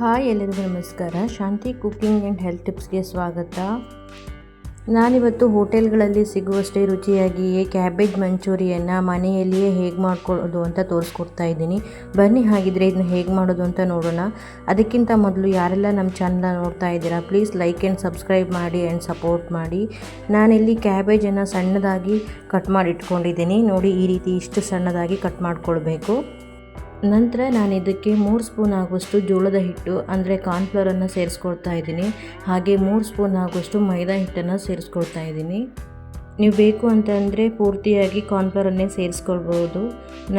Hi ಎಲ್ಲರಿಗೂ ನಮಸ್ಕಾರ. ಶಾಂತಿ cooking and health ಟಿಪ್ಸ್ಗೆ ಸ್ವಾಗತ. ನಾನಿವತ್ತು ಹೋಟೆಲ್ಗಳಲ್ಲಿ ಸಿಗುವಷ್ಟೇ ರುಚಿಯಾಗಿಯೇ ಕ್ಯಾಬೇಜ್ ಮಂಚೂರಿಯನ್ನು ಮನೆಯಲ್ಲಿಯೇ ಹೇಗೆ ಮಾಡ್ಕೊಳ್ಳೋದು ಅಂತ ತೋರಿಸ್ಕೊಡ್ತಾ ಇದ್ದೀನಿ. ಬನ್ನಿ ಹಾಗಿದ್ರೆ ಇದನ್ನ ಹೇಗೆ ಮಾಡೋದು ಅಂತ ನೋಡೋಣ. ಅದಕ್ಕಿಂತ ಮೊದಲು ಯಾರೆಲ್ಲ ನಮ್ಮ ಚಾನಲ್ ನೋಡ್ತಾ ಇದ್ದೀರಾ ಪ್ಲೀಸ್ ಲೈಕ್ ಆ್ಯಂಡ್ ಸಬ್ಸ್ಕ್ರೈಬ್ ಮಾಡಿ ಆ್ಯಂಡ್ ಸಪೋರ್ಟ್ ಮಾಡಿ. ನಾನಿಲ್ಲಿ ಕ್ಯಾಬೇಜನ್ನು ಸಣ್ಣದಾಗಿ ಕಟ್ ಮಾಡಿ ಇಟ್ಕೊಂಡಿದ್ದೀನಿ. ನೋಡಿ, ಈ ರೀತಿ ಇಷ್ಟು ಸಣ್ಣದಾಗಿ ಕಟ್ ಮಾಡ್ಕೊಳ್ಬೇಕು. ನಂತರ ನಾನು ಇದಕ್ಕೆ 3 ಸ್ಪೂನ್ ಆಗುವಷ್ಟು ಜೋಳದ ಹಿಟ್ಟು ಅಂದರೆ ಕಾರ್ನ್ಫ್ಲವರನ್ನು ಸೇರಿಸ್ಕೊಳ್ತಾ ಇದ್ದೀನಿ. ಹಾಗೆ 3 ಸ್ಪೂನ್ ಆಗುವಷ್ಟು ಮೈದಾ ಹಿಟ್ಟನ್ನು ಸೇರಿಸ್ಕೊಳ್ತಾ ಇದ್ದೀನಿ. ನೀವು ಬೇಕು ಅಂತಂದರೆ ಪೂರ್ತಿಯಾಗಿ ಕಾರ್ನ್ಫ್ಲವರನ್ನೇ ಸೇರಿಸ್ಕೊಳ್ಬೋದು.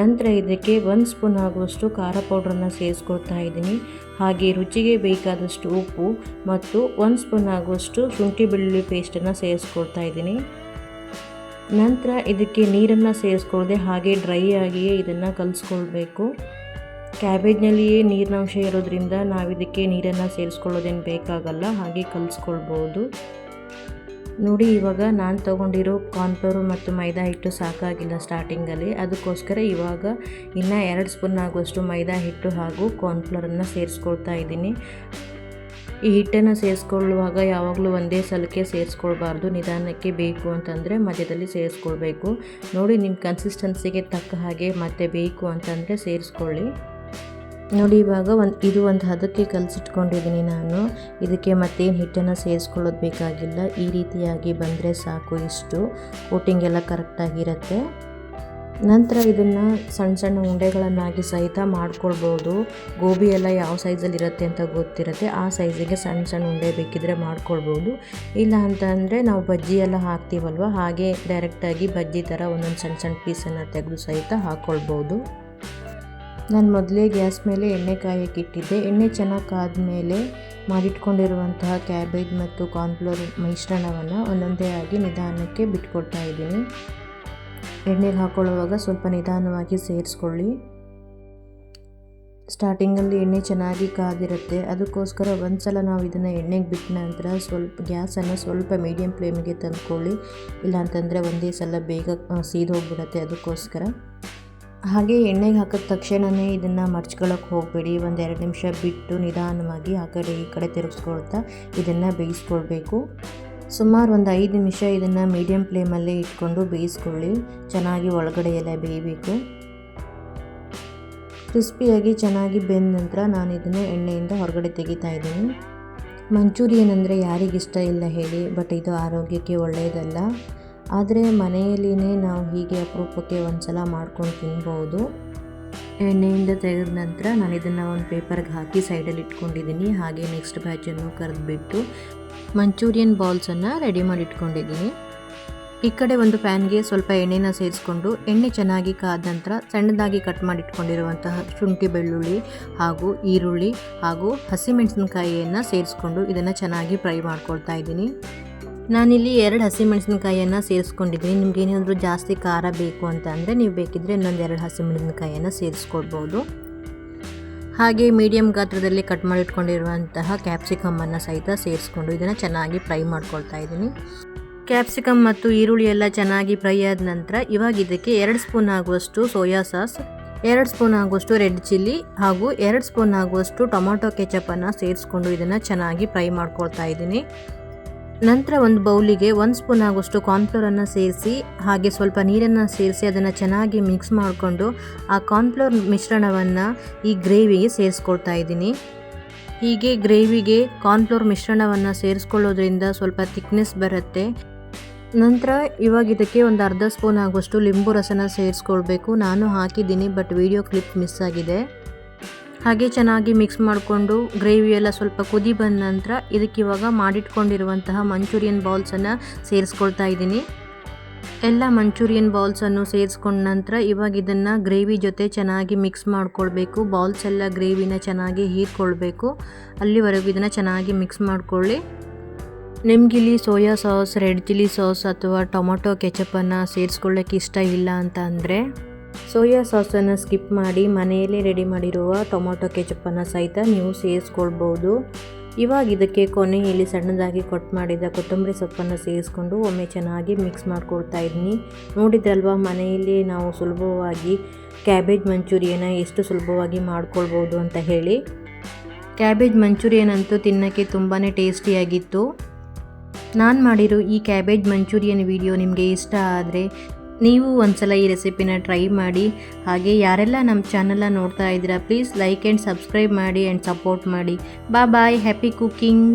ನಂತರ ಇದಕ್ಕೆ 1 ಸ್ಪೂನ್ ಆಗುವಷ್ಟು ಖಾರ ಪೌಡ್ರನ್ನು ಸೇರಿಸ್ಕೊಳ್ತಾ ಇದ್ದೀನಿ. ಹಾಗೆ ರುಚಿಗೆ ಬೇಕಾದಷ್ಟು ಉಪ್ಪು ಮತ್ತು 1 ಸ್ಪೂನ್ ಆಗುವಷ್ಟು ಶುಂಠಿ ಬೆಳ್ಳುಳ್ಳಿ ಪೇಸ್ಟನ್ನು ಸೇರಿಸ್ಕೊಳ್ತಾ ಇದ್ದೀನಿ. ನಂತರ ಇದಕ್ಕೆ ನೀರನ್ನು ಸೇರಿಸ್ಕೊಳ್ಳದೆ ಹಾಗೆ ಡ್ರೈ ಆಗಿಯೇ ಇದನ್ನು ಕಲಿಸ್ಕೊಳ್ಬೇಕು. ಕ್ಯಾಬೇಜ್ನಲ್ಲಿಯೇ ನೀರಿನಂಶ ಇರೋದ್ರಿಂದ ನಾವು ಇದಕ್ಕೆ ನೀರನ್ನು ಸೇರಿಸ್ಕೊಳ್ಳೋದೇನು ಬೇಕಾಗಲ್ಲ, ಹಾಗೆ ಕಲಿಸ್ಕೊಳ್ಬೋದು. ನೋಡಿ, ಇವಾಗ ನಾನು ತೊಗೊಂಡಿರೋ ಕಾರ್ನ್ಫ್ಲವರು ಮತ್ತು ಮೈದಾ ಹಿಟ್ಟು ಸಾಕಾಗಿಲ್ಲ ಸ್ಟಾರ್ಟಿಂಗಲ್ಲಿ, ಅದಕ್ಕೋಸ್ಕರ ಇವಾಗ ಇನ್ನು 2 ಸ್ಪೂನ್ ಆಗುವಷ್ಟು ಮೈದಾ ಹಿಟ್ಟು ಹಾಗೂ ಕಾರ್ನ್ಫ್ಲವರನ್ನು ಸೇರಿಸ್ಕೊಳ್ತಾ ಇದ್ದೀನಿ. ಈ ಹಿಟ್ಟನ್ನು ಸೇರಿಸ್ಕೊಳ್ಳುವಾಗ ಯಾವಾಗಲೂ ಒಂದೇ ಸಲಕ್ಕೆ ಸೇರಿಸ್ಕೊಳ್ಬಾರ್ದು, ನಿಧಾನಕ್ಕೆ ಬೇಕು ಅಂತಂದರೆ ಮಧ್ಯದಲ್ಲಿ ಸೇರಿಸ್ಕೊಳ್ಬೇಕು. ನೋಡಿ, ನಿಮ್ಮ ಕನ್ಸಿಸ್ಟೆನ್ಸಿಗೆ ತಕ್ಕ ಹಾಗೆ ಮತ್ತೆ ಬೇಕು ಅಂತಂದರೆ ಸೇರಿಸ್ಕೊಳ್ಳಿ. ನೋಡಿ, ಇವಾಗ ಇದು ಒಂದು ಹದಕ್ಕೆ ಕಲಸಿಟ್ಕೊಂಡಿದ್ದೀನಿ ನಾನು. ಇದಕ್ಕೆ ಮತ್ತೇನು ಹಿಟ್ಟನ್ನು ಸೇರಿಸ್ಕೊಳ್ಳೋದು ಬೇಕಾಗಿಲ್ಲ. ಈ ರೀತಿಯಾಗಿ ಬಂದರೆ ಸಾಕು, ಇಷ್ಟು ಕೋಟಿಂಗ್ ಎಲ್ಲ ಕರೆಕ್ಟಾಗಿರುತ್ತೆ. ನಂತರ ಇದನ್ನು ಸಣ್ಣ ಸಣ್ಣ ಉಂಡೆಗಳನ್ನಾಗಿ ಸಹಿತ ಮಾಡ್ಕೊಳ್ಬೋದು. ಗೋಬಿ ಎಲ್ಲ ಯಾವ ಸೈಜಲ್ಲಿ ಇರುತ್ತೆ ಅಂತ ಗೊತ್ತಿರುತ್ತೆ, ಆ ಸೈಜಿಗೆ ಸಣ್ಣ ಸಣ್ಣ ಉಂಡೆ ಬೇಕಿದ್ರೆ ಮಾಡ್ಕೊಳ್ಬೋದು. ಇಲ್ಲ ಅಂತ ಅಂದರೆ ನಾವು ಬಜ್ಜಿ ಎಲ್ಲ ಹಾಕ್ತೀವಲ್ವ, ಹಾಗೆ ಡೈರೆಕ್ಟಾಗಿ ಬಜ್ಜಿ ಥರ ಒಂದೊಂದು ಸಣ್ಣ ಸಣ್ಣ ಪೀಸನ್ನು ತೆಗೆದು ಸಹಿತ ಹಾಕ್ಕೊಳ್ಬೋದು. ನಾನು ಮೊದಲೇ ಗ್ಯಾಸ್ ಮೇಲೆ ಎಣ್ಣೆ ಕಾಯಕ್ಕೆ ಇಟ್ಟಿದ್ದೆ. ಎಣ್ಣೆ ಚೆನ್ನಾಗಿ ಕಾದ್ಮೇಲೆ ಮಾಡಿಟ್ಕೊಂಡಿರುವಂತಹ ಕ್ಯಾಬೇಜ್ ಮತ್ತು ಕಾರ್ನ್ಫ್ಲವರ್ ಮಿಶ್ರಣವನ್ನು ಒಂದೊಂದೇ ಆಗಿ ನಿಧಾನಕ್ಕೆ ಬಿಟ್ಕೊಳ್ತಾ ಇದ್ದೀನಿ. ಎಣ್ಣೆಗೆ ಹಾಕೊಳ್ಳುವಾಗ ಸ್ವಲ್ಪ ನಿಧಾನವಾಗಿ ಸೇರಿಸ್ಕೊಳ್ಳಿ. ಸ್ಟಾರ್ಟಿಂಗಲ್ಲಿ ಎಣ್ಣೆ ಚೆನ್ನಾಗಿ ಕಾದಿರುತ್ತೆ, ಅದಕ್ಕೋಸ್ಕರ ಒಂದು ಸಲ ನಾವು ಇದನ್ನು ಎಣ್ಣೆಗೆ ಬಿಟ್ಟ ನಂತರ ಗ್ಯಾಸನ್ನು ಸ್ವಲ್ಪ ಮೀಡಿಯಮ್ ಫ್ಲೇಮಿಗೆ ತಂದುಕೊಳ್ಳಿ. ಇಲ್ಲಾಂತಂದರೆ ಒಂದೇ ಸಲ ಬೇಗ ಸೀದೋಗ್ಬಿಡುತ್ತೆ, ಅದಕ್ಕೋಸ್ಕರ. ಹಾಗೆ ಎಣ್ಣೆಗೆ ಹಾಕಿದ ತಕ್ಷಣವೇ ಇದನ್ನು ಮರ್ಚ್ಕೊಳ್ಳೋಕೆ ಹೋಗಬೇಡಿ. 1-2 ನಿಮಿಷ ಬಿಟ್ಟು ನಿಧಾನವಾಗಿ ಆ ಕಡೆ ಈ ಕಡೆ ತಿರುಗಿಸ್ಕೊಳ್ತಾ ಇದನ್ನು ಬೇಯಿಸ್ಕೊಳ್ಬೇಕು. ಸುಮಾರು ಒಂದು 5 ನಿಮಿಷ ಇದನ್ನು ಮೀಡಿಯಮ್ ಫ್ಲೇಮಲ್ಲೇ ಇಟ್ಕೊಂಡು ಬೇಯಿಸ್ಕೊಳ್ಳಿ. ಚೆನ್ನಾಗಿ ಒಳಗಡೆ ಎಲ್ಲ ಬೇಯಬೇಕು. ಕ್ರಿಸ್ಪಿಯಾಗಿ ಚೆನ್ನಾಗಿ ಬೆಂದ ನಂತರ ನಾನು ಇದನ್ನು ಎಣ್ಣೆಯಿಂದ ಹೊರಗಡೆ ತೆಗಿತಾ ಇದ್ದೀನಿ. ಮಂಚೂರಿಯನ್ ಅಂದರೆ ಯಾರಿಗಿಷ್ಟ ಇಲ್ಲ ಹೇಳಿ, ಬಟ್ ಇದು ಆರೋಗ್ಯಕ್ಕೆ ಒಳ್ಳೆಯದಲ್ಲ. ಆದರೆ ಮನೆಯಲ್ಲಿನೇ ನಾವು ಹೀಗೆ ಅಪರೂಪಕ್ಕೆ ಒಂದು ಸಲ ಮಾಡ್ಕೊಂಡು ತಿನ್ಬೋದು. ಎಣ್ಣೆಯಿಂದ ತೆಗೆದ ನಂತರ ನಾನು ಇದನ್ನು ಒಂದು ಪೇಪರ್ಗೆ ಹಾಕಿ ಸೈಡಲ್ಲಿ ಇಟ್ಕೊಂಡಿದ್ದೀನಿ. ಹಾಗೆ ನೆಕ್ಸ್ಟ್ ಬ್ಯಾಚನ್ನು ಕರೆದುಬಿಟ್ಟು ಮಂಚೂರಿಯನ್ ಬಾಲ್ಸನ್ನು ರೆಡಿ ಮಾಡಿ ಇಟ್ಕೊಂಡಿದ್ದೀನಿ. ಈ ಕಡೆ ಒಂದು ಪ್ಯಾನ್ಗೆ ಸ್ವಲ್ಪ ಎಣ್ಣೆನ ಸೇರಿಸ್ಕೊಂಡು ಎಣ್ಣೆ ಚೆನ್ನಾಗಿ ಕಾದ ನಂತರ ಸಣ್ಣದಾಗಿ ಕಟ್ ಮಾಡಿ ಇಟ್ಕೊಂಡಿರುವಂತಹ ಶುಂಠಿ ಬೆಳ್ಳುಳ್ಳಿ ಹಾಗೂ ಈರುಳ್ಳಿ ಹಾಗೂ ಹಸಿಮೆಣಸಿನಕಾಯಿಯನ್ನು ಸೇರಿಸ್ಕೊಂಡು ಇದನ್ನು ಚೆನ್ನಾಗಿ ಫ್ರೈ ಮಾಡ್ಕೊಳ್ತಾ ಇದ್ದೀನಿ. ನಾನಿಲ್ಲಿ 2 ಹಸಿಮೆಣಸಿನಕಾಯಿಯನ್ನು ಸೇರಿಸ್ಕೊಂಡಿದ್ದೀನಿ. ನಿಮ್ಗೆ ಏನಾದರೂ ಜಾಸ್ತಿ ಖಾರ ಬೇಕು ಅಂತ ಅಂದರೆ ನೀವು ಬೇಕಿದ್ದರೆ ಇನ್ನೊಂದು 2 ಹಸಿಮೆಣಸಿನಕಾಯಿಯನ್ನು ಸೇರಿಸ್ಕೊಳ್ಬೋದು. ಹಾಗೆ ಮೀಡಿಯಮ್ ಗಾತ್ರದಲ್ಲಿ ಕಟ್ ಮಾಡಿ ಇಟ್ಕೊಂಡಿರುವಂತಹ ಕ್ಯಾಪ್ಸಿಕಮ್ಮನ್ನು ಸಹಿತ ಸೇರಿಸ್ಕೊಂಡು ಇದನ್ನು ಚೆನ್ನಾಗಿ ಫ್ರೈ ಮಾಡ್ಕೊಳ್ತಾ ಇದ್ದೀನಿ. ಕ್ಯಾಪ್ಸಿಕಮ್ ಮತ್ತು ಈರುಳ್ಳಿ ಎಲ್ಲ ಚೆನ್ನಾಗಿ ಫ್ರೈ ಆದ ನಂತರ ಇವಾಗ ಇದಕ್ಕೆ 2 ಸ್ಪೂನ್ ಆಗುವಷ್ಟು ಸೋಯಾ ಸಾಸ್, 2 ಸ್ಪೂನ್ ಆಗುವಷ್ಟು ರೆಡ್ ಚಿಲ್ಲಿ ಹಾಗೂ 2 ಸ್ಪೂನ್ ಆಗುವಷ್ಟು ಟೊಮೊಟೊ ಕೆಚಪನ್ನು ಸೇರಿಸ್ಕೊಂಡು ಇದನ್ನು ಚೆನ್ನಾಗಿ ಫ್ರೈ ಮಾಡ್ಕೊಳ್ತಾ ಇದ್ದೀನಿ. ನಂತರ ಒಂದು ಬೌಲಿಗೆ 1 ಸ್ಪೂನ್ ಆಗುವಷ್ಟು ಕಾರ್ನ್ಫ್ಲವರನ್ನು ಸೇರಿಸಿ ಹಾಗೆ ಸ್ವಲ್ಪ ನೀರನ್ನು ಸೇರಿಸಿ ಅದನ್ನು ಚೆನ್ನಾಗಿ ಮಿಕ್ಸ್ ಮಾಡಿಕೊಂಡು ಆ ಕಾರ್ನ್ಫ್ಲವರ್ ಮಿಶ್ರಣವನ್ನು ಈ ಗ್ರೇವಿಗೆ ಸೇರಿಸ್ಕೊಳ್ತಾ ಇದ್ದೀನಿ. ಹೀಗೆ ಗ್ರೇವಿಗೆ ಕಾರ್ನ್ಫ್ಲವರ್ ಮಿಶ್ರಣವನ್ನು ಸೇರಿಸ್ಕೊಳ್ಳೋದ್ರಿಂದ ಸ್ವಲ್ಪ ಥಿಕ್ನೆಸ್ ಬರುತ್ತೆ. ನಂತರ ಇವಾಗ ಇದಕ್ಕೆ ಒಂದು ಅರ್ಧ ಸ್ಪೂನ್ ಆಗುವಷ್ಟು ಲಿಂಬು ರಸನ ಸೇರಿಸ್ಕೊಳ್ಬೇಕು. ನಾನು ಹಾಕಿದ್ದೀನಿ, ಬಟ್ ವಿಡಿಯೋ ಕ್ಲಿಪ್ ಮಿಸ್ ಆಗಿದೆ. ಹಾಗೆ ಚೆನ್ನಾಗಿ ಮಿಕ್ಸ್ ಮಾಡಿಕೊಂಡು ಗ್ರೇವಿ ಎಲ್ಲ ಸ್ವಲ್ಪ ಕುದಿ ಬಂದ ನಂತರ ಇದಕ್ಕೆ ಇವಾಗ ಮಾಡಿಟ್ಕೊಂಡಿರುವಂತಹ ಮಂಚೂರಿಯನ್ ಬಾಲ್ಸನ್ನು ಸೇರಿಸ್ಕೊಳ್ತಾ ಇದ್ದೀನಿ. ಎಲ್ಲ ಮಂಚೂರಿಯನ್ ಬಾಲ್ಸನ್ನು ಸೇರಿಸ್ಕೊಂಡ ನಂತರ ಇವಾಗ ಇದನ್ನು ಗ್ರೇವಿ ಜೊತೆ ಚೆನ್ನಾಗಿ ಮಿಕ್ಸ್ ಮಾಡ್ಕೊಳ್ಬೇಕು. ಬಾಲ್ಸ್ ಎಲ್ಲ ಗ್ರೇವಿನ ಚೆನ್ನಾಗಿ ಹೀರ್ಕೊಳ್ಬೇಕು. ಅಲ್ಲಿವರೆಗೂ ಇದನ್ನು ಚೆನ್ನಾಗಿ ಮಿಕ್ಸ್ ಮಾಡ್ಕೊಳ್ಳಿ. ನಿಮಗಿಲ್ಲಿ soya sauce, red chilli sauce ಅಥವಾ ಟೊಮೊಟೊ ಕೆಚಪನ್ನು ಸೇರಿಸ್ಕೊಳ್ಳೋಕ್ಕೆ ಇಷ್ಟ ಇಲ್ಲ ಅಂತ ಅಂದರೆ ಸೋಯಾ ಸಾಸನ್ನು ಸ್ಕಿಪ್ ಮಾಡಿ ಮನೆಯಲ್ಲೇ ರೆಡಿ ಮಾಡಿರುವ ಟೊಮೊಟೊ ಕೆಚಪನ್ನು ಸಹಿತ ನೀವು ಸೇರಿಸ್ಕೊಳ್ಬೋದು. ಇವಾಗ ಇದಕ್ಕೆ ಕೊನೆಯಲ್ಲಿ ಸಣ್ಣದಾಗಿ ಕಟ್ ಮಾಡಿದ ಕೊತ್ತಂಬರಿ ಸೊಪ್ಪನ್ನು ಸೇರಿಸ್ಕೊಂಡು ಒಮ್ಮೆ ಚೆನ್ನಾಗಿ ಮಿಕ್ಸ್ ಮಾಡ್ಕೊಳ್ತಾ ಇದ್ದೀನಿ. ನೋಡಿದ್ರಲ್ವ, ಮನೆಯಲ್ಲಿ ನಾವು ಸುಲಭವಾಗಿ ಕ್ಯಾಬೇಜ್ ಮಂಚೂರಿಯನ್ನ ಎಷ್ಟು ಸುಲಭವಾಗಿ ಮಾಡ್ಕೊಳ್ಬೋದು ಅಂತ ಹೇಳಿ. ಕ್ಯಾಬೇಜ್ ಮಂಚೂರಿಯನ್ ಅಂತೂ ತಿನ್ನೋಕ್ಕೆ ತುಂಬಾ ಟೇಸ್ಟಿಯಾಗಿತ್ತು. ನಾನು ಮಾಡಿರೋ ಈ ಕ್ಯಾಬೇಜ್ ಮಂಚೂರಿಯನ್ ವಿಡಿಯೋ ನಿಮಗೆ ಇಷ್ಟ ಆದರೆ ನೀವು ಒಂದ್ಸಲ ಈ ರೆಸಿಪಿನ ಟ್ರೈ ಮಾಡಿ. ಹಾಗೆ ಯಾರೆಲ್ಲ ನಮ್ಮ ಚಾನಲ್ನ ನೋಡ್ತಾ ಇದ್ದೀರಾ ಪ್ಲೀಸ್ ಲೈಕ್ ಆ್ಯಂಡ್ ಸಬ್ಸ್ಕ್ರೈಬ್ ಮಾಡಿ ಆ್ಯಂಡ್ ಸಪೋರ್ಟ್ ಮಾಡಿ. ಬಾಯ್, ಹ್ಯಾಪಿ ಕುಕಿಂಗ್.